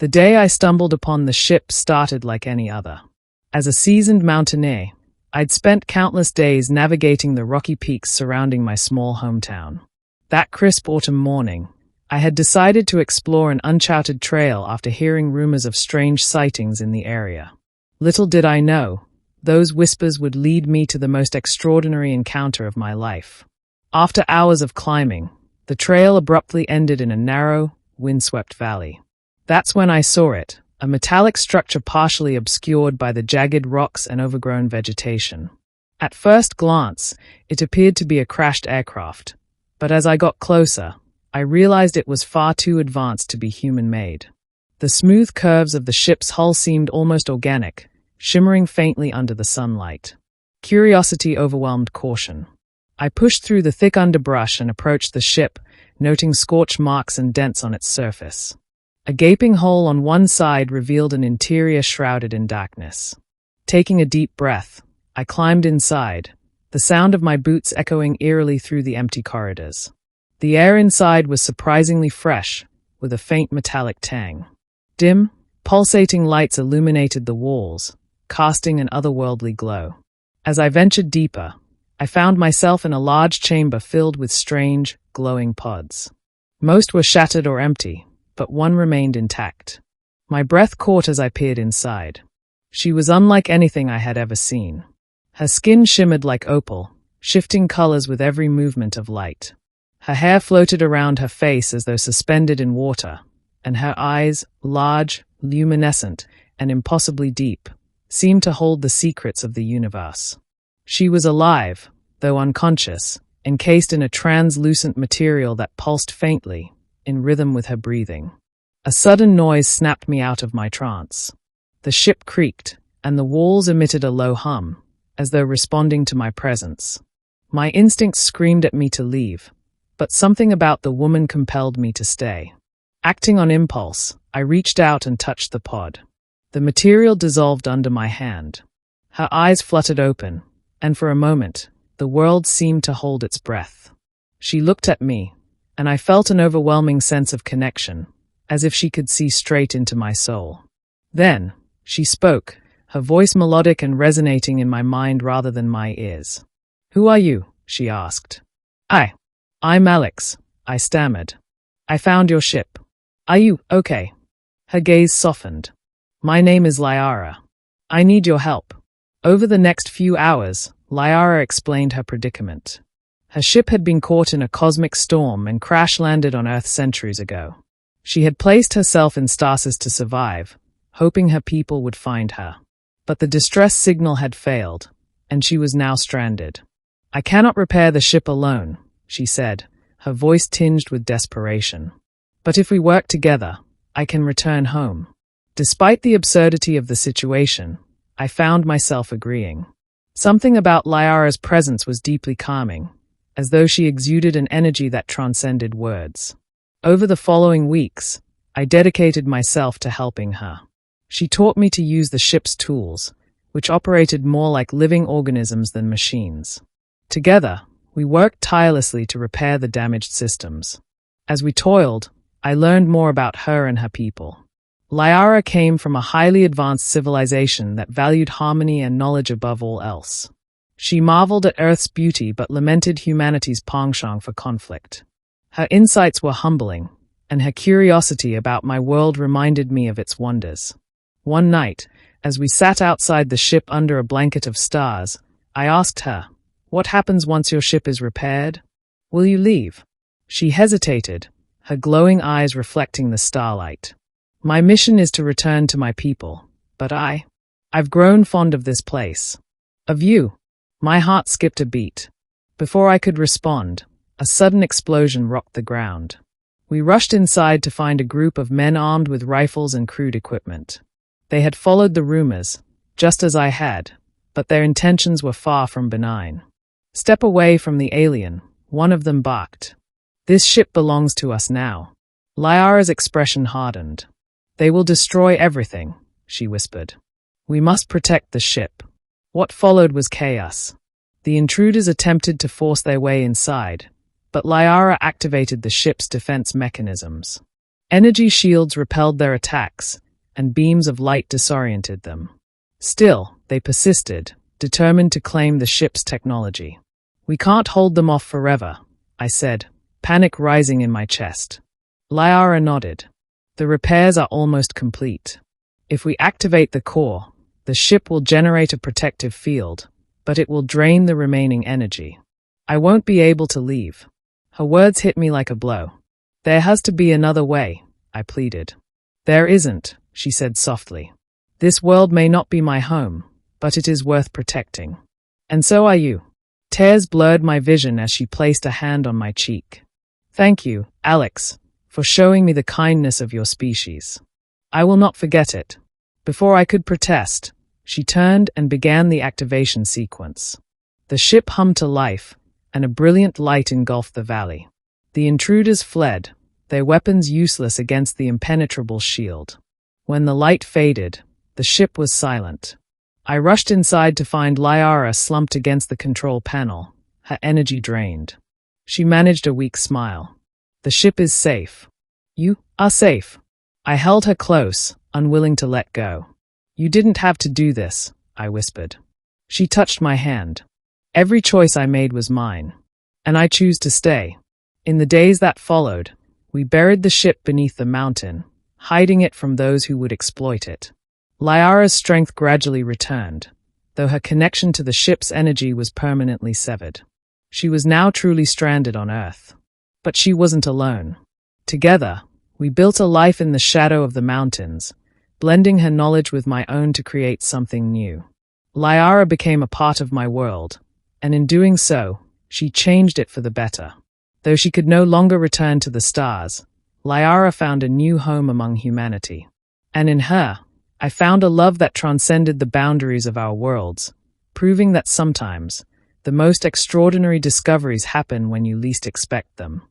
The day I stumbled upon the ship started like any other. As a seasoned mountaineer, I'd spent countless days navigating the rocky peaks surrounding my small hometown. That crisp autumn morning, I had decided to explore an uncharted trail after hearing rumors of strange sightings in the area. Little did I know, those whispers would lead me to the most extraordinary encounter of my life. After hours of climbing, the trail abruptly ended in a narrow, windswept valley. That's when I saw it, a metallic structure partially obscured by the jagged rocks and overgrown vegetation. At first glance, it appeared to be a crashed aircraft, but as I got closer, I realized it was far too advanced to be human-made. The smooth curves of the ship's hull seemed almost organic, shimmering faintly under the sunlight. Curiosity overwhelmed caution. I pushed through the thick underbrush and approached the ship, noting scorch marks and dents on its surface. A gaping hole on one side revealed an interior shrouded in darkness. Taking a deep breath, I climbed inside, the sound of my boots echoing eerily through the empty corridors. The air inside was surprisingly fresh, with a faint metallic tang. Dim, pulsating lights illuminated the walls, casting an otherworldly glow. As I ventured deeper, I found myself in a large chamber filled with strange, glowing pods. Most were shattered or empty, but one remained intact. My breath caught as I peered inside. She was unlike anything I had ever seen. Her skin shimmered like opal, shifting colors with every movement of light. Her hair floated around her face as though suspended in water, and her eyes, large, luminescent, and impossibly deep, seemed to hold the secrets of the universe. She was alive, though unconscious, encased in a translucent material that pulsed faintly, in rhythm with her breathing. A sudden noise snapped me out of my trance. The ship creaked, and the walls emitted a low hum, as though responding to my presence. My instincts screamed at me to leave, but something about the woman compelled me to stay. Acting on impulse, I reached out and touched the pod. The material dissolved under my hand. Her eyes fluttered open, and for a moment, the world seemed to hold its breath. She looked at me, and I felt an overwhelming sense of connection, as if she could see straight into my soul. Then, she spoke, her voice melodic and resonating in my mind rather than my ears. "Who are you?" she asked. I'm Alex," I stammered. "I found your ship. Are you okay?" Her gaze softened. "My name is Lyara. I need your help." Over the next few hours, Lyara explained her predicament. Her ship had been caught in a cosmic storm and crash-landed on Earth centuries ago. She had placed herself in stasis to survive, hoping her people would find her. But the distress signal had failed, and she was now stranded. "I cannot repair the ship alone," she said, her voice tinged with desperation. "But if we work together, I can return home." Despite the absurdity of the situation, I found myself agreeing. Something about Lyara's presence was deeply calming, as though she exuded an energy that transcended words. Over the following weeks, I dedicated myself to helping her. She taught me to use the ship's tools, which operated more like living organisms than machines. Together, we worked tirelessly to repair the damaged systems. As we toiled, I learned more about her and her people. Lyara came from a highly advanced civilization that valued harmony and knowledge above all else. She marveled at Earth's beauty but lamented humanity's penchant for conflict. Her insights were humbling, and her curiosity about my world reminded me of its wonders. One night, as we sat outside the ship under a blanket of stars, I asked her, "What happens once your ship is repaired? Will you leave?" She hesitated, her glowing eyes reflecting the starlight. "My mission is to return to my people, but I've grown fond of this place. Of you." My heart skipped a beat. Before I could respond, a sudden explosion rocked the ground. We rushed inside to find a group of men armed with rifles and crude equipment. They had followed the rumors, just as I had, but their intentions were far from benign. "Step away from the alien," one of them barked. "This ship belongs to us now." Lyara's expression hardened. "They will destroy everything," she whispered. "We must protect the ship." What followed was chaos. The intruders attempted to force their way inside, but Lyara activated the ship's defense mechanisms. Energy shields repelled their attacks, and beams of light disoriented them. Still, they persisted, determined to claim the ship's technology. "We can't hold them off forever," I said, panic rising in my chest. Lyara nodded. "The repairs are almost complete. If we activate the core, the ship will generate a protective field, but it will drain the remaining energy. I won't be able to leave." Her words hit me like a blow. "There has to be another way," I pleaded. "There isn't," she said softly. "This world may not be my home, but it is worth protecting. And so are you." Tears blurred my vision as she placed a hand on my cheek. "Thank you, Alex, for showing me the kindness of your species. I will not forget it." Before I could protest, she turned and began the activation sequence. The ship hummed to life, and a brilliant light engulfed the valley. The intruders fled, their weapons useless against the impenetrable shield. When the light faded, the ship was silent. I rushed inside to find Lyara slumped against the control panel, her energy drained. She managed a weak smile. "The ship is safe." "You are safe." I held her close, unwilling to let go. "You didn't have to do this," I whispered. She touched my hand. "Every choice I made was mine, and I choose to stay." In the days that followed, we buried the ship beneath the mountain, hiding it from those who would exploit it. Lyara's strength gradually returned, though her connection to the ship's energy was permanently severed. She was now truly stranded on Earth. But she wasn't alone. Together, we built a life in the shadow of the mountains, blending her knowledge with my own to create something new. Lyara became a part of my world, and in doing so, she changed it for the better. Though she could no longer return to the stars, Lyara found a new home among humanity. And in her, I found a love that transcended the boundaries of our worlds, proving that sometimes, the most extraordinary discoveries happen when you least expect them.